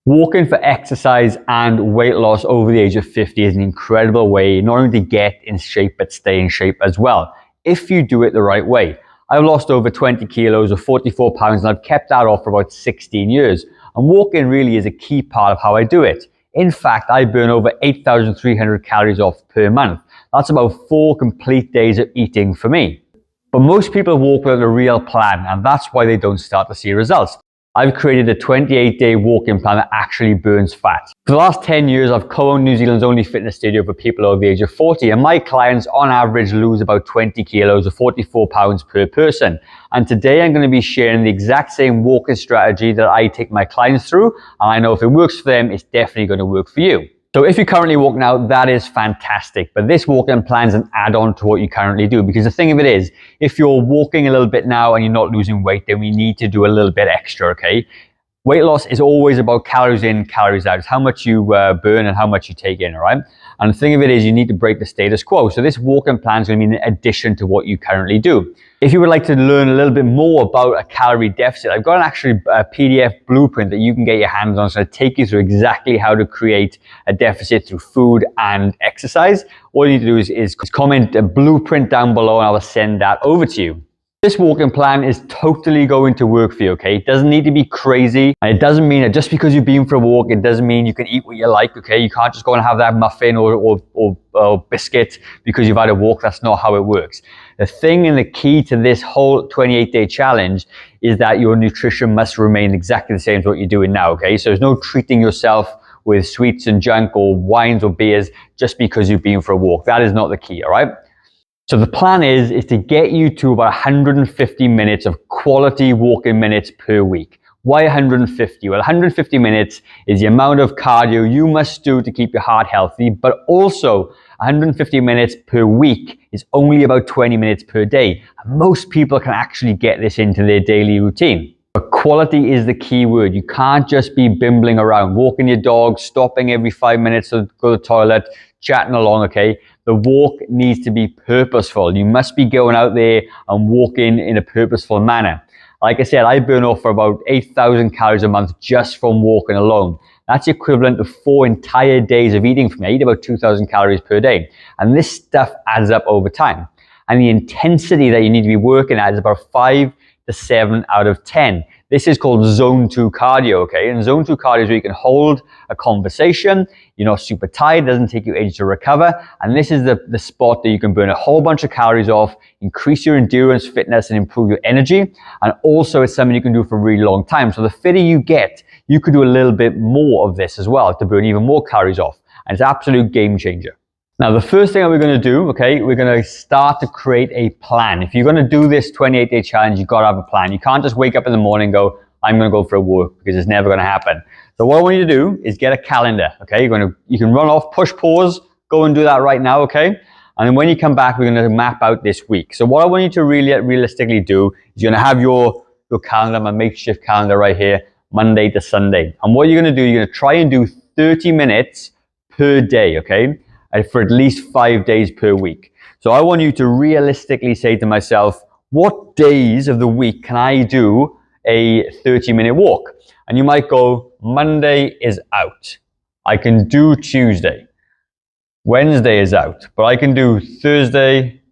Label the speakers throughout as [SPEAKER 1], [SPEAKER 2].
[SPEAKER 1] Walking for exercise and weight loss over the age of 50 is an incredible way not only to get in shape, but stay in shape as well, if you do it the right way. I've lost over 20 kilos or 44 pounds, and I've kept that off for about 16 years. And walking really is a key part of how I do it. In fact, I burn over 8,300 calories off per month. That's about 4 complete days of eating for me. But most people walk without a real plan, and that's why they don't start to see results. I've created a 28-day walking plan that actually burns fat. For the last 10 years, I've co-owned New Zealand's only fitness studio for people over the age of 40, and my clients on average lose about 20 kilos or 44 pounds per person. And today I'm going to be sharing the exact same walking strategy that I take my clients through, and I know if it works for them, it's definitely going to work for you. So if you currently walk now, that is fantastic. But this walking plan is an add-on to what you currently do. Because the thing of it is, if you're walking a little bit now and you're not losing weight, then we need to do a little bit extra, okay? Weight loss is always about calories in, calories out. It's how much you burn and how much you take in, all right? And the thing of it is, you need to break the status quo. So this walking plan is going to be in addition to what you currently do. If you would like to learn a little bit more about a calorie deficit, I've got a PDF blueprint that you can get your hands on. So I take you through exactly how to create a deficit through food and exercise. All you need to do is comment a blueprint down below, and I will send that over to you. This walking plan is totally going to work for you, okay? It doesn't need to be crazy. And it doesn't mean that just because you've been for a walk, it doesn't mean you can eat what you like, okay? You can't just go and have that muffin or biscuit because you've had a walk. That's not how it works. The thing and the key to this whole 28-day challenge is that your nutrition must remain exactly the same as what you're doing now, okay? So there's no treating yourself with sweets and junk or wines or beers just because you've been for a walk. That is not the key, all right? So the plan is to get you to about 150 minutes of quality walking minutes per week. Why 150? Well, 150 minutes is the amount of cardio you must do to keep your heart healthy, but also 150 minutes per week is only about 20 minutes per day. And most people can actually get this into their daily routine. But quality is the key word. You can't just be bimbling around, walking your dog, stopping every 5 minutes to go to the toilet, chatting along, okay? The walk needs to be purposeful. You must be going out there and walking in a purposeful manner. Like I said, I burn off for about 8,000 calories a month just from walking alone. That's equivalent to 4 entire days of eating for me. I eat about 2,000 calories per day. And this stuff adds up over time. And the intensity that you need to be working at is about 5 to 7 out of 10. This is called zone 2 cardio, okay? And zone 2 cardio is where you can hold a conversation, you're not super tired, it doesn't take you ages to recover, and this is the spot that you can burn a whole bunch of calories off, increase your endurance, fitness, and improve your energy, and also it's something you can do for a really long time. So the fitter you get, you could do a little bit more of this as well to burn even more calories off, and it's an absolute game changer. Now, the first thing that we're going to do, okay, we're going to start to create a plan. If you're going to do this 28-day challenge, you've got to have a plan. You can't just wake up in the morning and go, I'm going to go for a walk, because it's never going to happen. So what I want you to do is get a calendar, okay? You can run off, push pause, go and do that right now, okay? And then when you come back, we're going to map out this week. So what I want you to really realistically do is you're going to have your calendar, my makeshift calendar right here, Monday to Sunday. And what you're going to do, you're going to try and do 30 minutes per day, okay? For at least 5 days per week. So I want you to realistically say to myself, what days of the week can I do a 30-minute walk? And you might go, Monday is out. I can do Tuesday. Wednesday is out, but I can do Thursday,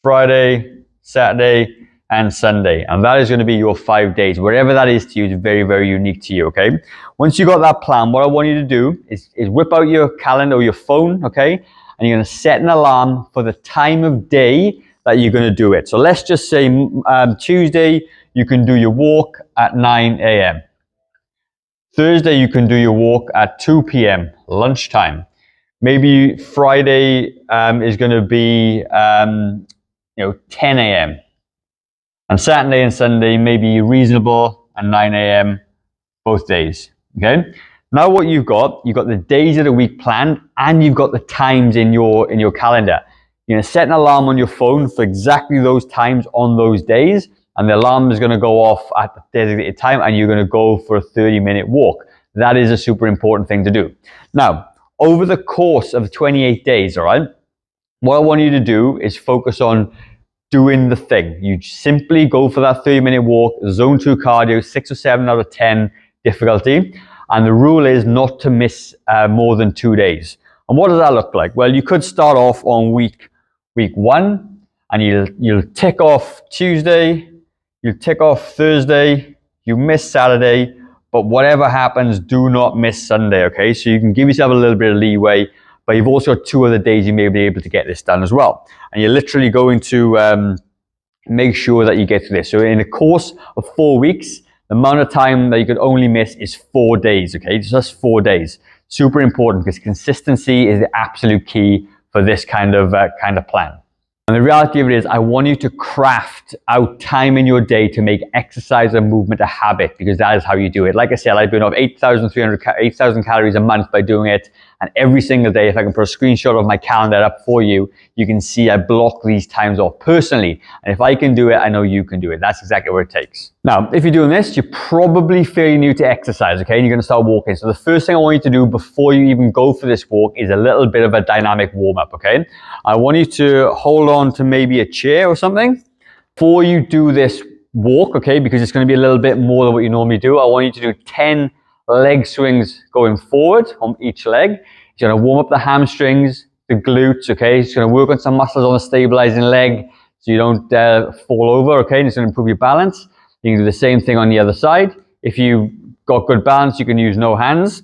[SPEAKER 1] Friday, Saturday, and Sunday. And that is going to be your 5 days. Wherever that is to you is very, very unique to you, okay? Once you got that plan, what I want you to do is whip out your calendar or your phone, okay? And you're going to set an alarm for the time of day that you're going to do it. So let's just say Tuesday, you can do your walk at 9 a.m. Thursday, you can do your walk at 2 p.m., lunchtime. Maybe Friday is going to be 10 a.m. And Saturday and Sunday may be reasonable and 9 a.m. both days, okay? Now what you've got the days of the week planned, and you've got the times in your calendar. You're going to set an alarm on your phone for exactly those times on those days, and the alarm is going to go off at the designated time, and you're going to go for a 30-minute walk. That is a super important thing to do. Now, over the course of 28 days, all right, what I want you to do is focus on doing the thing. You simply go for that 30-minute walk, zone 2 cardio, 6 or 7 out of 10 difficulty. And the rule is not to miss more than 2 days. And what does that look like? Well, you could start off on week 1, and you'll tick off Tuesday, you'll tick off Thursday, you miss Saturday, but whatever happens, do not miss Sunday, okay? So you can give yourself a little bit of leeway, but you've also got 2 other days you may be able to get this done as well. And you're literally going to make sure that you get to this. So in a course of 4 weeks, the amount of time that you could only miss is 4 days, okay? Just 4 days. Super important, because consistency is the absolute key for this kind of plan. And the reality of it is, I want you to craft out time in your day to make exercise and movement a habit, because that is how you do it. Like I said, I burn off 8,000 calories a month by doing it. And every single day, if I can put a screenshot of my calendar up for you, you can see I block these times off personally. And if I can do it, I know you can do it. That's exactly what it takes. Now, if you're doing this, you're probably fairly new to exercise, okay? And you're going to start walking. So the first thing I want you to do before you even go for this walk is a little bit of a dynamic warm-up, okay? I want you to hold on to maybe a chair or something before you do this walk, okay? Because it's going to be a little bit more than what you normally do. I want you to do 10 leg swings going forward on each leg. It's going to warm up the hamstrings, the glutes, okay? It's going to work on some muscles on the stabilizing leg so you don't fall over, okay? And it's going to improve your balance. You can do the same thing on the other side. If you've got good balance, you can use no hands.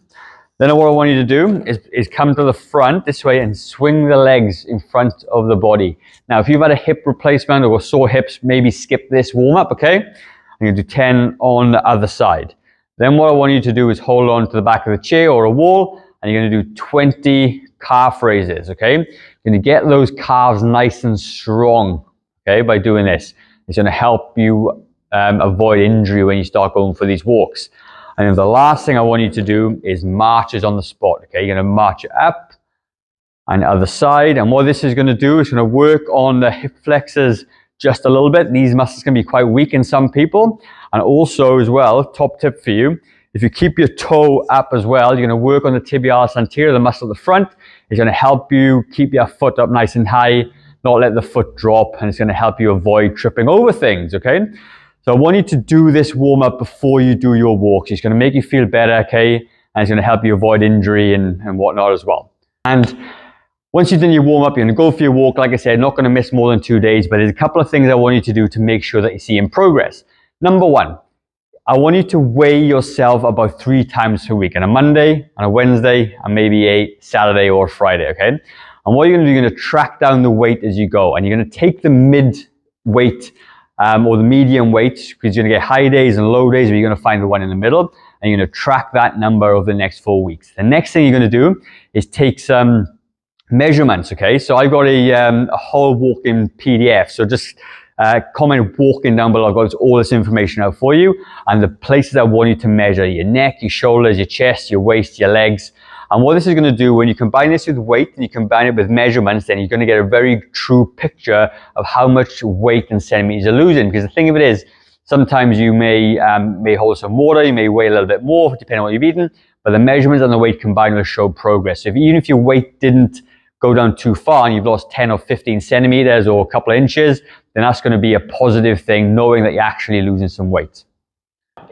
[SPEAKER 1] Then what I want you to do is come to the front this way and swing the legs in front of the body. Now, if you've had a hip replacement or sore hips, maybe skip this warm-up, okay? I'm going to do 10 on the other side. Then what I want you to do is hold on to the back of the chair or a wall, and you're going to do 20 calf raises, okay? You're going to get those calves nice and strong, okay, by doing this. It's going to help you avoid injury when you start going for these walks. And then the last thing I want you to do is marches on the spot, okay? You're going to march up and the other side. And what this is going to do is going to work on the hip flexors just a little bit. These muscles can be quite weak in some people. And also as well, top tip for you, if you keep your toe up as well, you're going to work on the tibialis anterior, the muscle at the front. It's going to help you keep your foot up nice and high, not let the foot drop, and it's going to help you avoid tripping over things, okay? So I want you to do this warm-up before you do your walks. It's going to make you feel better, okay? And it's going to help you avoid injury and whatnot as well. And once you've done your warm-up, you're going to go for your walk. Like I said, not going to miss more than 2 days, but there's a couple of things I want you to do to make sure that you see in progress. Number 1, I want you to weigh yourself about 3 times per week, on a Monday, on a Wednesday, and maybe a Saturday or Friday, okay? And what you're going to do, you're going to track down the weight as you go, and you're going to take the mid weight or the medium weight, because you're going to get high days and low days, but you're going to find the one in the middle, and you're going to track that number over the next 4 weeks. The next thing you're going to do is take some measurements, okay? So I've got a whole walking PDF, so just comment walking down below. I've got all this information out for you, and the places I want you to measure: your neck, your shoulders, your chest, your waist, your legs. And what this is going to do, when you combine this with weight and you combine it with measurements, then you're going to get a very true picture of how much weight and centimeters you're losing. Because the thing of it is, sometimes you may hold some water, you may weigh a little bit more depending on what you've eaten, but the measurements and the weight combined will show progress. So even if your weight didn't go down too far and you've lost 10 or 15 centimeters or a couple of inches, then that's going to be a positive thing, knowing that you're actually losing some weight.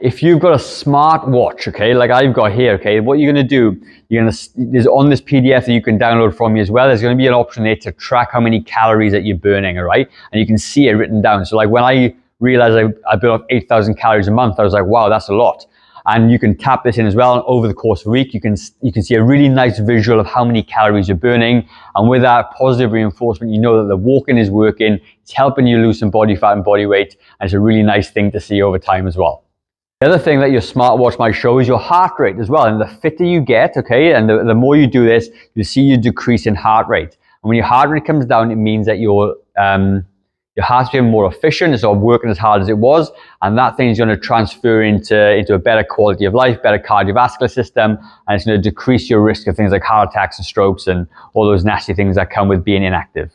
[SPEAKER 1] If you've got a smart watch, okay, like I've got here, okay, what you're going to do, there's on this PDF that you can download from me as well, there's going to be an option there to track how many calories that you're burning, all right? And you can see it written down. So like when I realized I burn off 8,000 calories a month, I was like, wow, that's a lot. And you can tap this in as well. And over the course of a week, you can see a really nice visual of how many calories you're burning. And with that positive reinforcement, you know that the walking is working. It's helping you lose some body fat and body weight. And it's a really nice thing to see over time as well. The other thing that your smartwatch might show is your heart rate as well. And the fitter you get, okay, and the more you do this, you see you decrease in heart rate. And when your heart rate comes down, it means that your heart's becoming more efficient. It's not working as hard as it was, and that thing is going to transfer into a better quality of life, better cardiovascular system, and it's going to decrease your risk of things like heart attacks and strokes and all those nasty things that come with being inactive.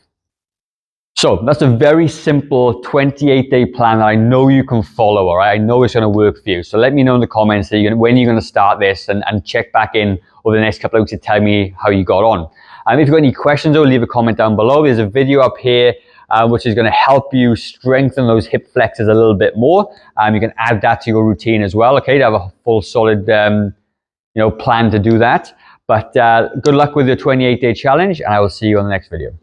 [SPEAKER 1] So that's a very simple 28-day plan that I know you can follow, all right? I know it's going to work for you. So let me know in the comments when you're going to start this, and check back in over the next couple of weeks to tell me how you got on. If you've got any questions, though, leave a comment down below. There's a video up here which is going to help you strengthen those hip flexors a little bit more. You can add that to your routine as well, okay, to have a full solid plan to do that. But good luck with your 28-day challenge, and I will see you on the next video.